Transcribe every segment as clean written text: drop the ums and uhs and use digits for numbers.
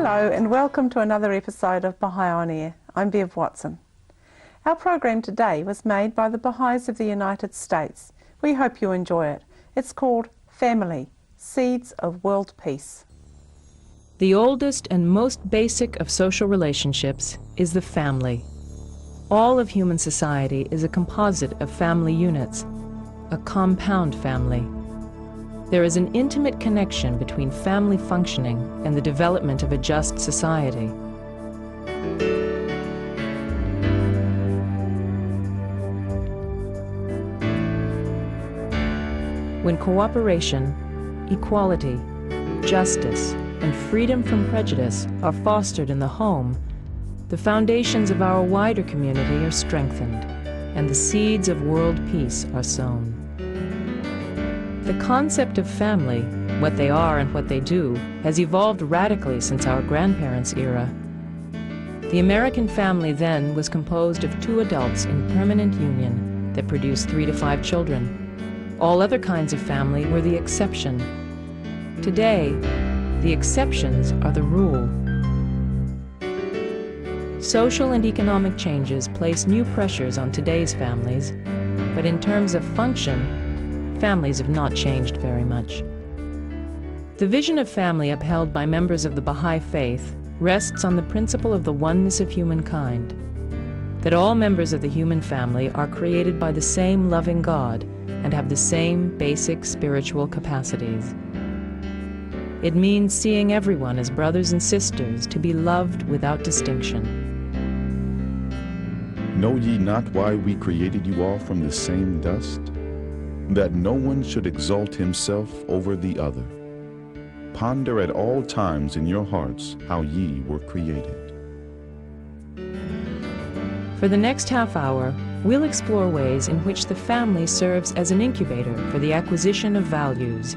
Hello and welcome to another episode of Baha'i On Air. I'm Bev Watson. Our program today was made by the Baha'is of the United States. We hope you enjoy it. It's called Family, Seeds of World Peace. The oldest and most basic of social relationships is the family. All of human society is a composite of family units, a compound family. There is an intimate connection between family functioning and the development of a just society. When cooperation, equality, justice, and freedom from prejudice are fostered in the home, the foundations of our wider community are strengthened, and the seeds of world peace are sown. The concept of family, what they are and what they do, has evolved radically since our grandparents' era. The American family then was composed of 2 adults in permanent union that produced 3 to 5 children. All other kinds of family were the exception. Today, the exceptions are the rule. Social and economic changes place new pressures on today's families, but in terms of function, families have not changed very much. The vision of family upheld by members of the Baha'i faith rests on the principle of the oneness of humankind, that all members of the human family are created by the same loving God and have the same basic spiritual capacities. It means seeing everyone as brothers and sisters to be loved without distinction. Know ye not why we created you all from the same dust? That no one should exalt himself over the other. Ponder at all times in your hearts how ye were created. For the next half hour, we'll explore ways in which the family serves as an incubator for the acquisition of values.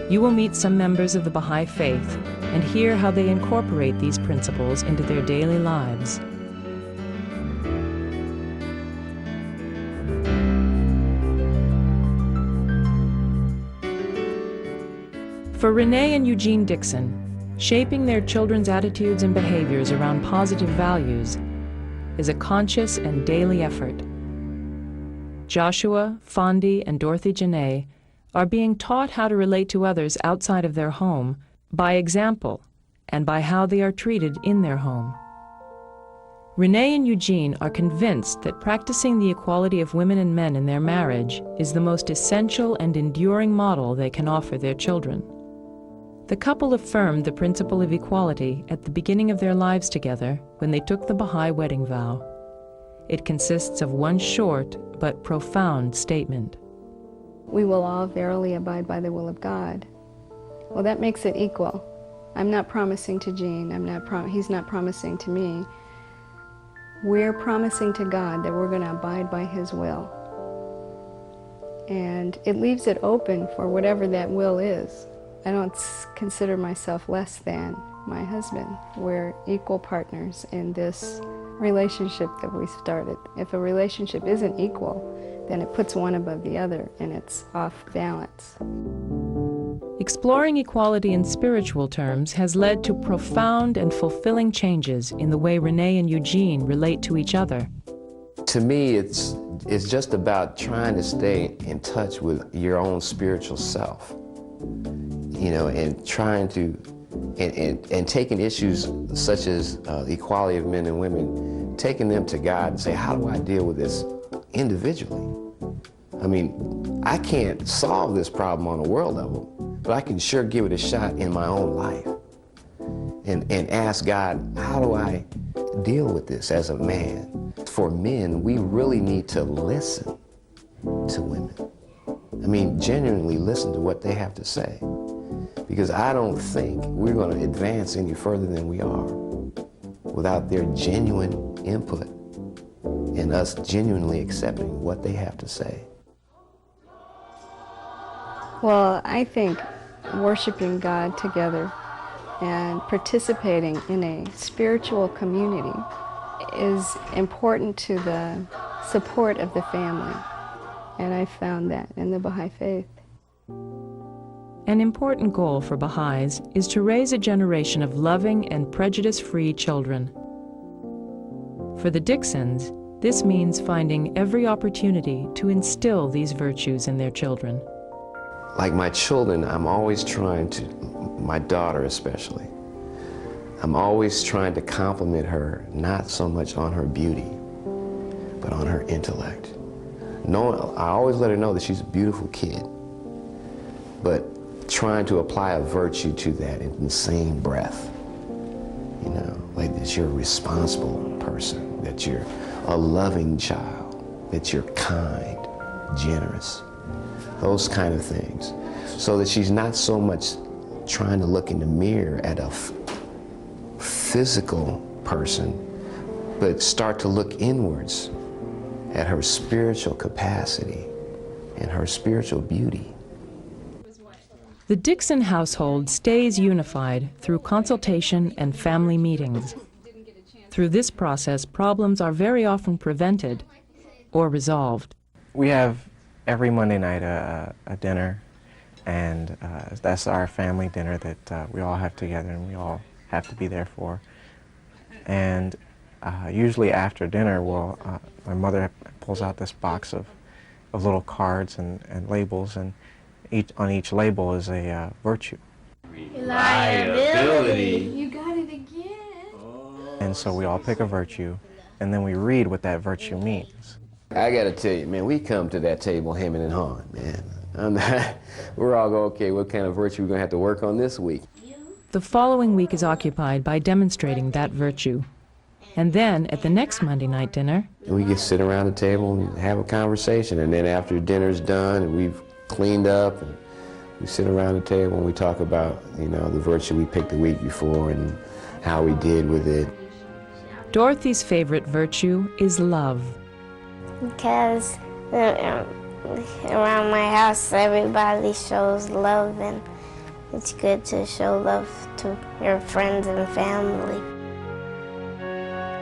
You will meet some members of the Baha'i faith and hear how they incorporate these principles into their daily lives. For Renee and Eugene Dixon, shaping their children's attitudes and behaviors around positive values is a conscious and daily effort. Joshua, Fondi, and Dorothy Janae are being taught how to relate to others outside of their home by example and by how they are treated in their home. Renee and Eugene are convinced that practicing the equality of women and men in their marriage is the most essential and enduring model they can offer their children. The couple affirmed the principle of equality at the beginning of their lives together when they took the Baha'i wedding vow. It consists of one short but profound statement. We will all verily abide by the will of God. Well, that makes it equal. I'm not promising to Gene, he's not promising to me. We're promising to God that we're going to abide by His will. And it leaves it open for whatever that will is. I don't consider myself less than my husband. We're equal partners in this relationship that we started. If a relationship isn't equal, then it puts one above the other and it's off balance. Exploring equality in spiritual terms has led to profound and fulfilling changes in the way Renee and Eugene relate to each other. To me, it's just about trying to stay in touch with your own spiritual self. You know, and trying to, and taking issues such as the equality of men and women, taking them to God and say, how do I deal with this individually? I mean, I can't solve this problem on a world level, but I can sure give it a shot in my own life. And ask God, how do I deal with this as a man? For men, we really need to listen to women. I mean, genuinely listen to what they have to say. Because I don't think we're going to advance any further than we are without their genuine input and us genuinely accepting what they have to say. Well, I think worshiping God together and participating in a spiritual community is important to the support of the family. And I found that in the Baha'i faith. An important goal for Baha'is is to raise a generation of loving and prejudice-free children. For the Dixons, this means finding every opportunity to instill these virtues in their children. Like my children, I'm always trying to, my daughter especially, I'm always trying to compliment her, not so much on her beauty, but on her intellect. I always let her know that she's a beautiful kid, but trying to apply a virtue to that in the same breath. You know, like that you're a responsible person, that you're a loving child, that you're kind, generous, those kind of things. So that she's not so much trying to look in the mirror at a physical person, but start to look inwards at her spiritual capacity and her spiritual beauty. The Dixon household stays unified through consultation and family meetings. Through this process, problems are very often prevented or resolved. We have every Monday night a dinner, and that's our family dinner that we all have together and we all have to be there for. And usually after dinner, my mother pulls out this box of little cards and labels, and on each label is a virtue. Reliability. You got it again. And so we all pick a virtue, and then we read what that virtue means. I gotta tell you, man, we come to that table hemming and hawing, man. We're all going, okay, what kind of virtue we're gonna have to work on this week? The following week is occupied by demonstrating that virtue. And then, at the next Monday night dinner, we get sit around the table and have a conversation, and then after dinner's done and we've cleaned up, and we sit around the table and we talk about, you know, the virtue we picked the week before and how we did with it. Dorothy's favorite virtue is love. Because around my house everybody shows love, and it's good to show love to your friends and family.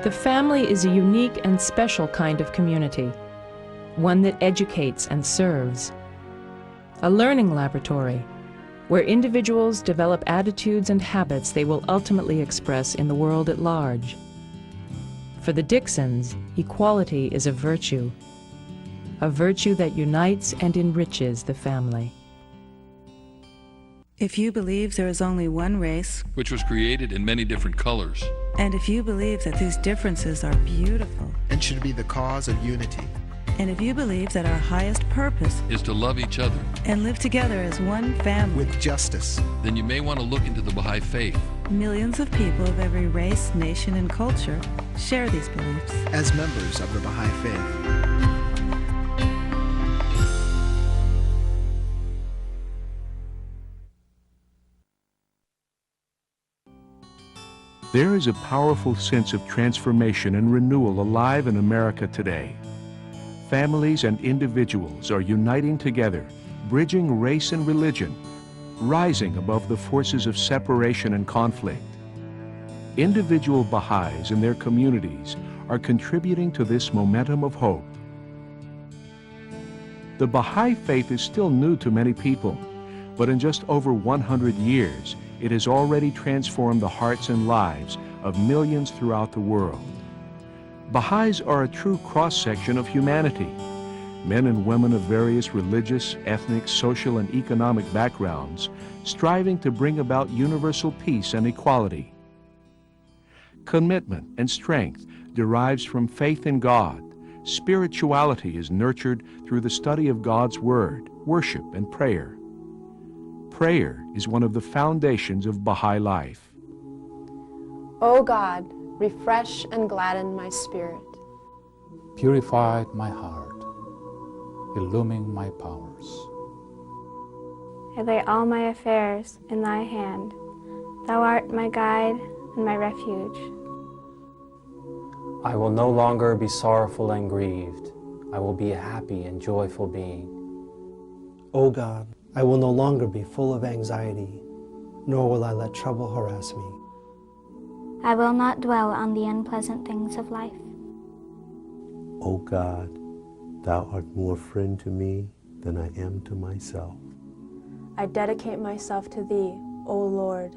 The family is a unique and special kind of community, one that educates and serves. A learning laboratory, where individuals develop attitudes and habits they will ultimately express in the world at large. For the Dixons, equality is a virtue that unites and enriches the family. If you believe there is only one race, which was created in many different colors, and if you believe that these differences are beautiful and should be the cause of unity, and if you believe that our highest purpose is to love each other and live together as one family with justice, then you may want to look into the Baha'i faith. Millions of people of every race, nation, and culture share these beliefs. As members of the Baha'i faith, there is a powerful sense of transformation and renewal alive in America today. Families and individuals are uniting together, bridging race and religion, rising above the forces of separation and conflict. Individual Baha'is and their communities are contributing to this momentum of hope. The Baha'i faith is still new to many people, but in just over 100 years, it has already transformed the hearts and lives of millions throughout the world. Baha'is are a true cross-section of humanity. Men and women of various religious, ethnic, social, and economic backgrounds, striving to bring about universal peace and equality. Commitment and strength derives from faith in God. Spirituality is nurtured through the study of God's Word, worship, and prayer. Prayer is one of the foundations of Baha'i life. O God, refresh and gladden my spirit. Purify my heart, illumine my powers. I lay all my affairs in thy hand. Thou art my guide and my refuge. I will no longer be sorrowful and grieved. I will be a happy and joyful being. O God, I will no longer be full of anxiety, nor will I let trouble harass me. I will not dwell on the unpleasant things of life. O God, thou art more friend to me than I am to myself. I dedicate myself to Thee, O Lord.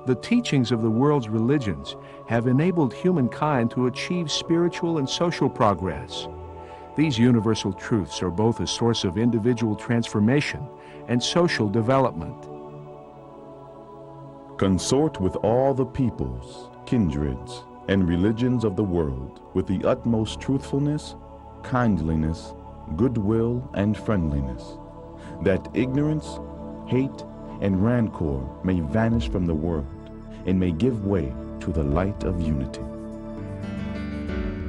The teachings of the world's religions have enabled humankind to achieve spiritual and social progress. These universal truths are both a source of individual transformation and social development. Consort with all the peoples, kindreds, and religions of the world with the utmost truthfulness, kindliness, goodwill, and friendliness, that ignorance, hate, and rancor may vanish from the world and may give way to the light of unity.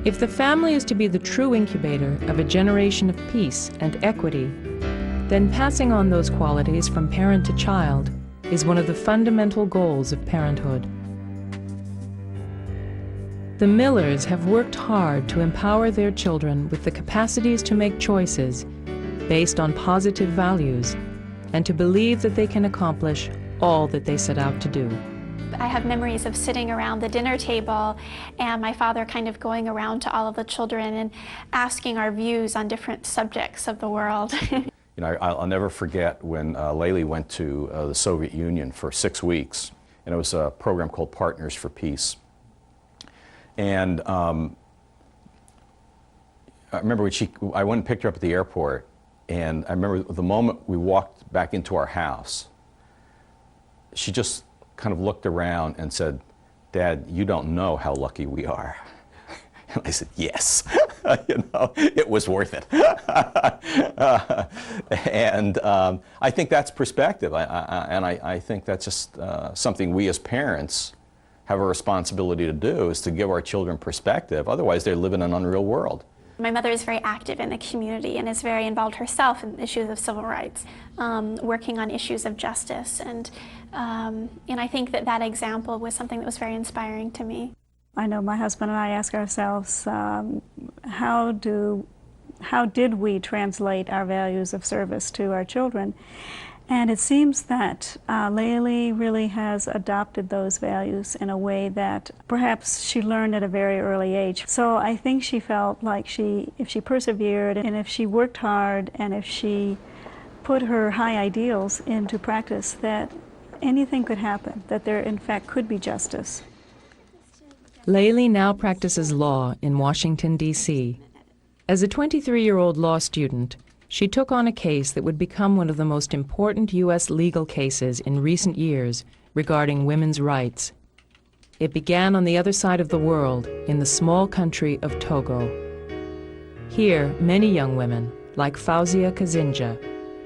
If the family is to be the true incubator of a generation of peace and equity, then passing on those qualities from parent to child is one of the fundamental goals of parenthood. The Millers have worked hard to empower their children with the capacities to make choices based on positive values and to believe that they can accomplish all that they set out to do. I have memories of sitting around the dinner table and my father kind of going around to all of the children and asking our views on different subjects of the world. You know, I'll never forget when Layli went to the Soviet Union for 6 weeks, and it was a program called Partners for Peace. And I remember when I went and picked her up at the airport, and I remember the moment we walked back into our house, she just kind of looked around and said, "Dad, you don't know how lucky we are." And I said, "Yes." You know, it was worth it. And I think that's perspective, and I think that's just something we as parents have a responsibility to do, is to give our children perspective. Otherwise, they live in an unreal world. My mother is very active in the community and is very involved herself in issues of civil rights, working on issues of justice, and I think that that example was something that was very inspiring to me. I know my husband and I ask ourselves, how did we translate our values of service to our children? And it seems that Layli really has adopted those values in a way that perhaps she learned at a very early age. So I think she felt like if she persevered and if she worked hard and if she put her high ideals into practice, that anything could happen, that there in fact could be justice. Layli now practices law in Washington, D.C. As a 23-year-old law student, she took on a case that would become one of the most important U.S. legal cases in recent years regarding women's rights. It began on the other side of the world, in the small country of Togo. Here, many young women, like Fauzia Kazinja,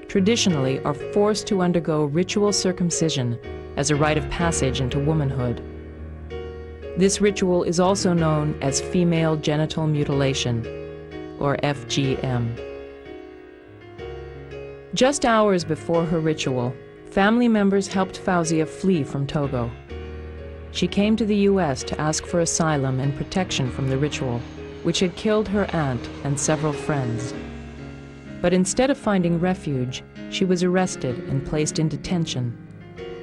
traditionally are forced to undergo ritual circumcision as a rite of passage into womanhood. This ritual is also known as female genital mutilation, or FGM. Just hours before her ritual, family members helped Fauzia flee from Togo. She came to the U.S. to ask for asylum and protection from the ritual, which had killed her aunt and several friends. But instead of finding refuge, she was arrested and placed in detention.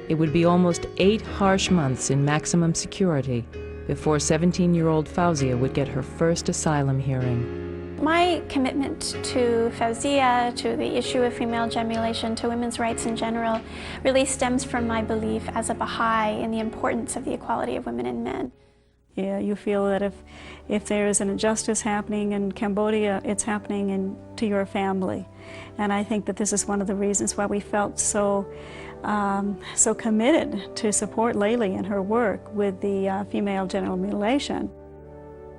It would be almost 8 harsh months in maximum security before 17-year-old Fauzia would get her first asylum hearing. My commitment to Fauzia, to the issue of female gemulation, to women's rights in general, really stems from my belief as a Baha'i in the importance of the equality of women and men. Yeah, you feel that if there is an injustice happening in Cambodia, it's happening to your family. And I think that this is one of the reasons why we felt so committed to support Layli in her work with the female genital mutilation.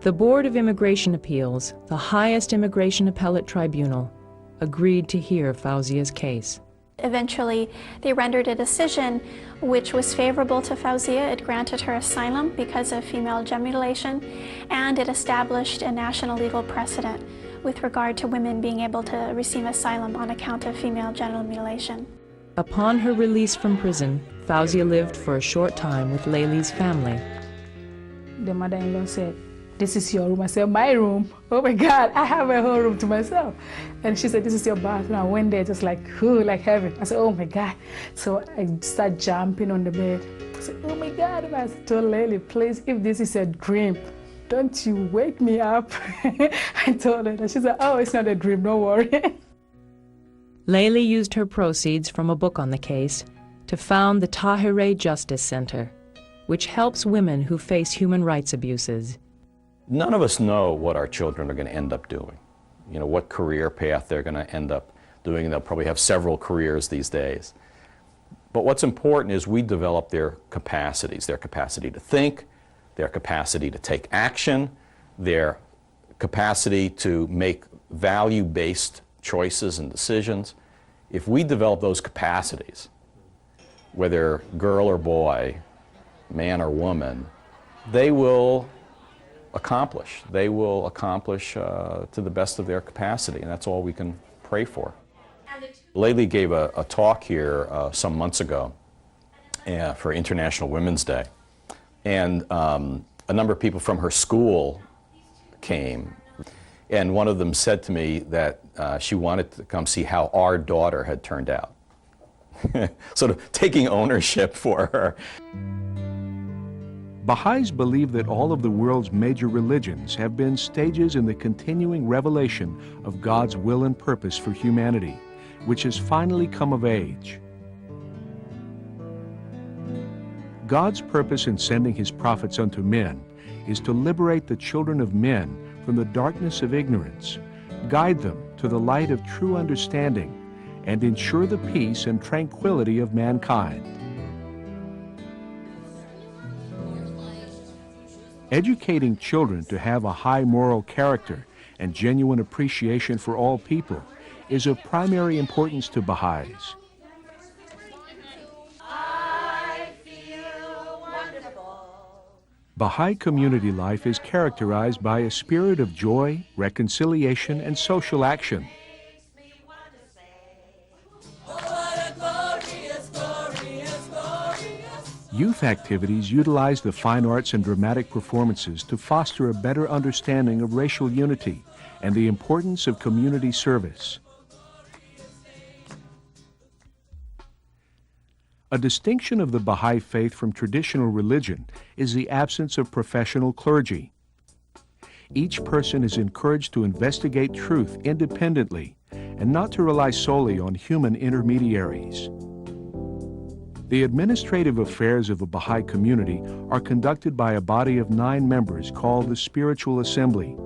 The Board of Immigration Appeals, the highest immigration appellate tribunal, agreed to hear Fauzia's case. Eventually, they rendered a decision which was favorable to Fauzia. It granted her asylum because of female gemulation, and it established a national legal precedent with regard to women being able to receive asylum on account of female genital mutilation. Upon her release from prison, Fauzia lived for a short time with Layli's family. The mother-in-law said, "This is your room." I said, "My room? Oh my God, I have a whole room to myself." And she said, "This is your bathroom." I went there just like, ooh, like heaven. I said, "Oh my God." So I started jumping on the bed. I said, "Oh my God." And I told Layli, "Please, if this is a dream, don't you wake me up." I told her, and she said, "Oh, it's not a dream, don't worry." Layli used her proceeds from a book on the case to found the Tahirih Justice Center, which helps women who face human rights abuses. None of us know what our children are going to end up doing, you know, what career path they're going to end up doing. They'll probably have several careers these days. But what's important is we develop their capacities, their capacity to think, their capacity to take action, their capacity to make value-based choices and decisions. If we develop those capacities, whether girl or boy, man or woman, they will accomplish. They will accomplish to the best of their capacity, and that's all we can pray for. Layli gave a talk here some months ago for International Women's Day, and a number of people from her school came, and one of them said to me that she wanted to come see how our daughter had turned out. Sort of taking ownership for her. Baha'is believe that all of the world's major religions have been stages in the continuing revelation of God's will and purpose for humanity, which has finally come of age. God's purpose in sending His prophets unto men is to liberate the children of men from the darkness of ignorance, guide them to the light of true understanding, and ensure the peace and tranquility of mankind. Educating children to have a high moral character and genuine appreciation for all people is of primary importance to Baha'is. Baha'i community life is characterized by a spirit of joy, reconciliation, and social action. Youth activities utilize the fine arts and dramatic performances to foster a better understanding of racial unity and the importance of community service. A distinction of the Baha'i faith from traditional religion is the absence of professional clergy. Each person is encouraged to investigate truth independently and not to rely solely on human intermediaries. The administrative affairs of a Baha'i community are conducted by a body of 9 members called the Spiritual Assembly.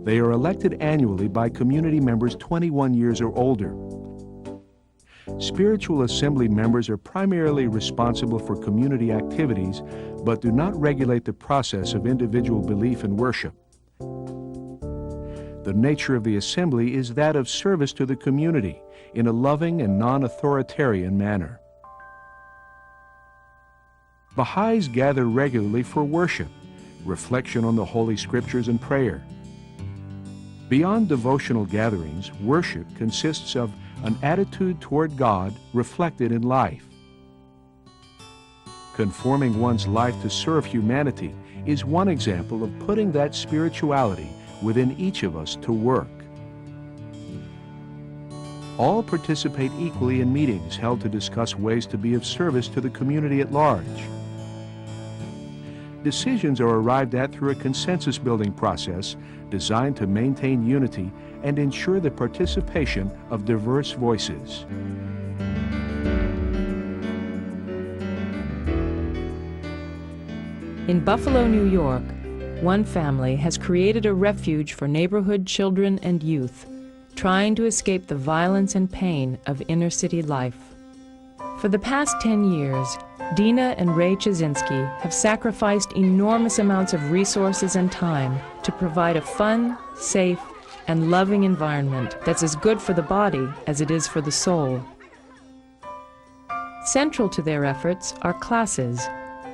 They are elected annually by community members 21 years or older. Spiritual Assembly members are primarily responsible for community activities, but do not regulate the process of individual belief and worship. The nature of the assembly is that of service to the community in a loving and non-authoritarian manner. Baha'is gather regularly for worship, reflection on the Holy Scriptures, and prayer. Beyond devotional gatherings, worship consists of an attitude toward God reflected in life. Conforming one's life to serve humanity is one example of putting that spirituality within each of us to work. All participate equally in meetings held to discuss ways to be of service to the community at large. Decisions are arrived at through a consensus-building process designed to maintain unity and ensure the participation of diverse voices. In Buffalo, New York, one family has created a refuge for neighborhood children and youth trying to escape the violence and pain of inner-city life. For the past 10 years, Dina and Ray Chizinski have sacrificed enormous amounts of resources and time to provide a fun, safe, and loving environment that's as good for the body as it is for the soul. Central to their efforts are classes,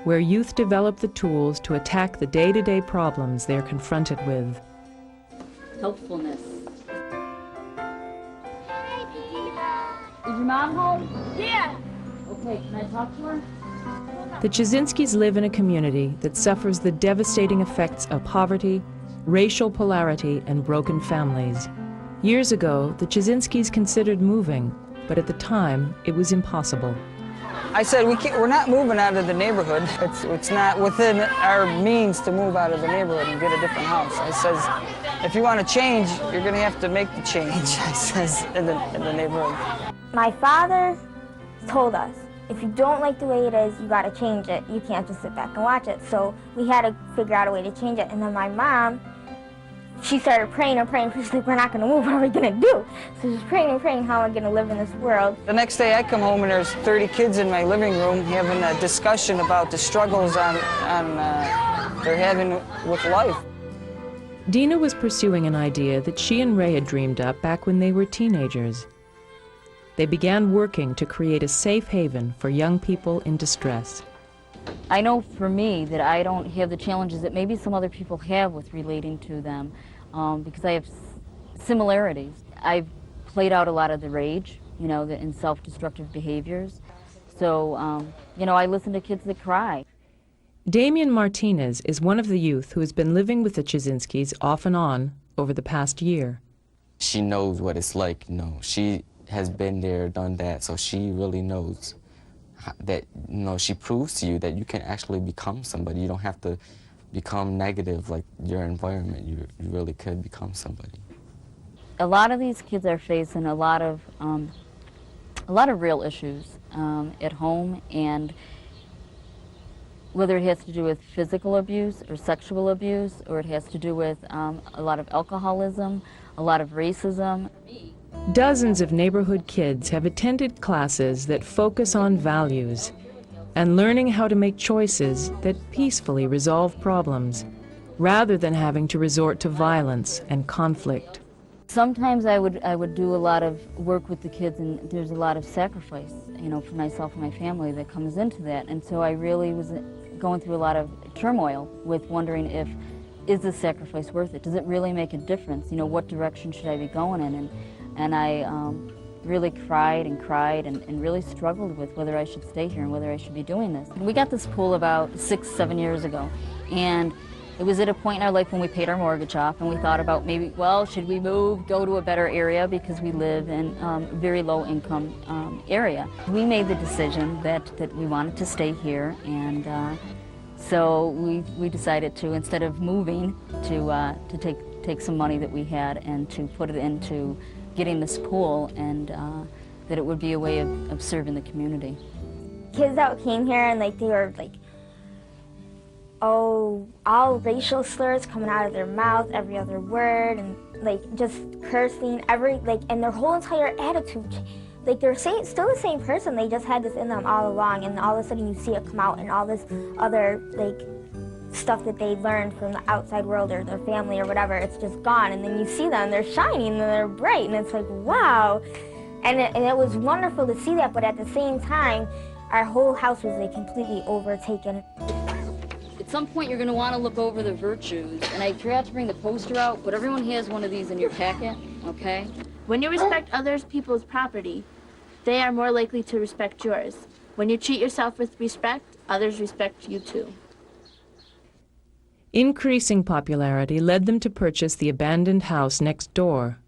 where youth develop the tools to attack the day-to-day problems they're confronted with. Helpfulness. Is your mom home? Yeah. Okay, can I talk to her? The Chizinskis live in a community that suffers the devastating effects of poverty, racial polarity, and broken families. Years ago, the Chizinskis considered moving, but at the time, it was impossible. I said, we're not moving out of the neighborhood. It's not within our means to move out of the neighborhood and get a different house. I says, if you want to change, you're going to have to make the change, I says, in the neighborhood. My father told us, if you don't like the way it is, you got to change it. You can't just sit back and watch it. So we had to figure out a way to change it. And then my mom, she started praying and praying. She's like, we're not going to move. What are we going to do? So she's praying and praying, how am I going to live in this world? The next day I come home and there's 30 kids in my living room having a discussion about the struggles they're having with life. Dina was pursuing an idea that she and Ray had dreamed up back when they were teenagers. They began working to create a safe haven for young people in distress. I know for me that I don't have the challenges that maybe some other people have with relating to them because I have similarities. I've played out a lot of the rage, you know, and self-destructive behaviors. So, you know, I listen to kids that cry. Damian Martinez is one of the youth who has been living with the Chizinskis off and on over the past year. She knows what it's like, you know. She has been there, done that, so she really knows that, you know, she proves to you that you can actually become somebody. You don't have to become negative like your environment. You really could become somebody. A lot of these kids are facing a lot of real issues at home, and whether it has to do with physical abuse or sexual abuse, or it has to do with a lot of alcoholism, a lot of racism. Dozens of neighborhood kids have attended classes that focus on values and learning how to make choices that peacefully resolve problems, rather than having to resort to violence and conflict. Sometimes I would do a lot of work with the kids, and there's a lot of sacrifice, you know, for myself and my family that comes into that. And so I really was going through a lot of turmoil with wondering is this sacrifice worth it? Does it really make a difference? You know, what direction should I be going in? And I really cried and really struggled with whether I should stay here and whether I should be doing this. We got this pool about 6-7 years ago, and it was at a point in our life when we paid our mortgage off, and we thought about maybe, well, should we move, go to a better area, because we live in a very low income area. We made the decision that we wanted to stay here, and so we decided to, instead of moving, to take some money that we had and to put it into getting this pool, and that it would be a way of serving the community. Kids that came here and they were like, oh, all racial slurs coming out of their mouth, every other word, and just cursing, and their whole entire attitude. They're still the same person, they just had this in them all along, and all of a sudden you see it come out, and all this other stuff that they learned from the outside world or their family or whatever, it's just gone. And then you see them, they're shining and they're bright, and it's like, wow. And it was wonderful to see that, but at the same time, our whole house was completely overtaken. At some point you're going to want to look over the virtues, and I forgot to bring the poster out, but everyone has one of these in your packet, okay? When you respect others people's property, they are more likely to respect yours. When you treat yourself with respect, others respect you too. Increasing popularity led them to purchase the abandoned house next door.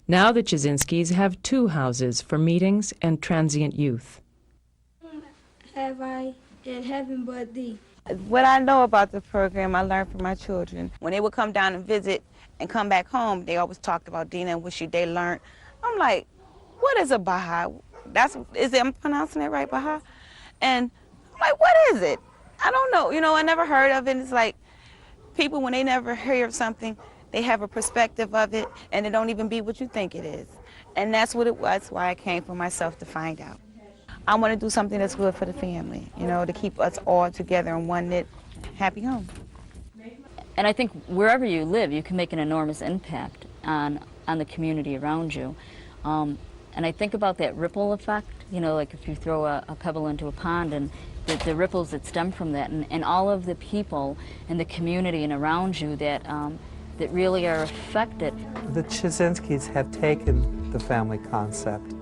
Now the Chizinskis have 2 houses for meetings and transient youth. Have I in heaven but thee? What I know about the program, I learned from my children. When they would come down and visit and come back home, they always talked about Dina and what they learned. I'm like, what is a Baha'i? I'm pronouncing it right, Baha'i? And I'm like, what is it? I don't know. You know, I never heard of it. It's like people, when they never hear of something, they have a perspective of it, and it don't even be what you think it is. And that's what it was, that's why I came for myself to find out. I want to do something that's good for the family, you know, to keep us all together in one knit, happy home. And I think wherever you live, you can make an enormous impact on the community around you. And I think about that ripple effect, you know, like if you throw a pebble into a pond, and the ripples that stem from that, and all of the people in the community and around you that really are affected. The Chizinskis have taken the family concept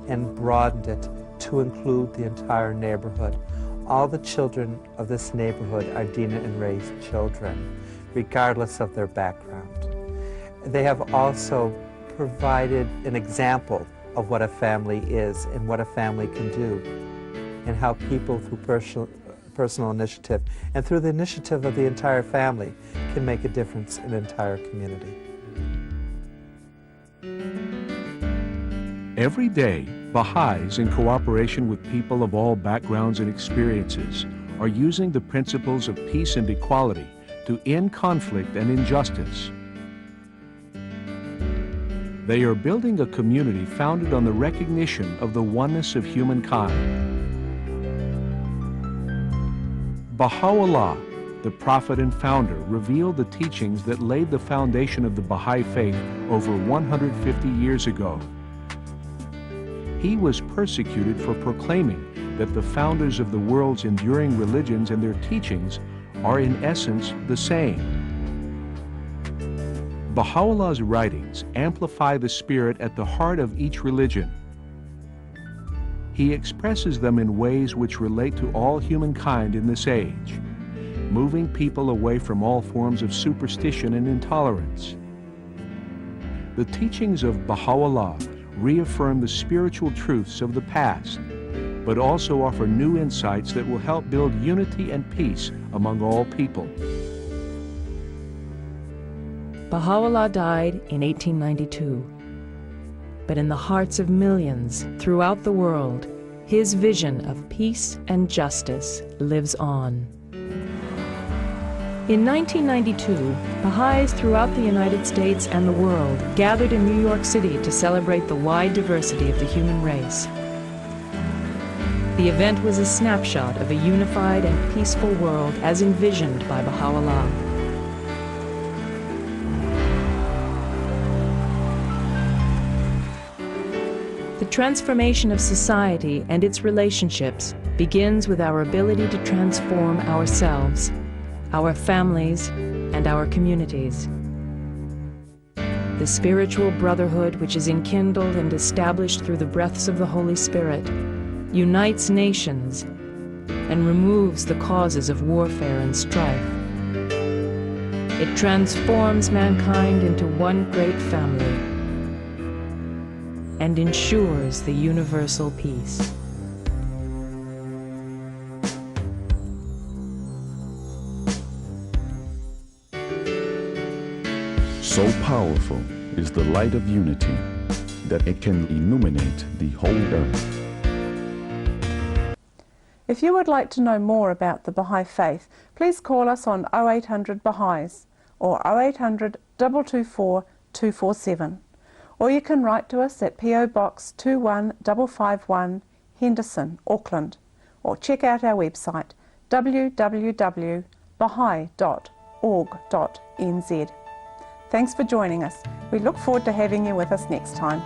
and broadened it to include the entire neighborhood. All the children of this neighborhood are Dina and Ray's children, regardless of their background. They have also provided an example of what a family is and what a family can do. and how people through personal initiative and through the initiative of the entire family can make a difference in an entire community. Every day, Baha'is, in cooperation with people of all backgrounds and experiences, are using the principles of peace and equality to end conflict and injustice. They are building a community founded on the recognition of the oneness of humankind. Baha'u'llah, the prophet and founder, revealed the teachings that laid the foundation of the Baha'i faith over 150 years ago. He was persecuted for proclaiming that the founders of the world's enduring religions and their teachings are in essence the same. Baha'u'llah's writings amplify the spirit at the heart of each religion. He expresses them in ways which relate to all humankind in this age, moving people away from all forms of superstition and intolerance. The teachings of Baha'u'llah reaffirm the spiritual truths of the past, but also offer new insights that will help build unity and peace among all people. Baha'u'llah died in 1892. But in the hearts of millions throughout the world, his vision of peace and justice lives on. In 1992, Baha'is throughout the United States and the world gathered in New York City to celebrate the wide diversity of the human race. The event was a snapshot of a unified and peaceful world as envisioned by Baha'u'llah. The transformation of society and its relationships begins with our ability to transform ourselves, our families, and our communities. The spiritual brotherhood which is enkindled and established through the breaths of the Holy Spirit unites nations and removes the causes of warfare and strife. It transforms mankind into one great family and ensures the universal peace. So powerful is the light of unity that it can illuminate the whole earth. If you would like to know more about the Baha'i faith, please call us on 0800 Baha'is or 0800 224 247. Or you can write to us at PO Box 21551, Henderson, Auckland, or check out our website www.baha'i.org.nz. Thanks for joining us. We look forward to having you with us next time.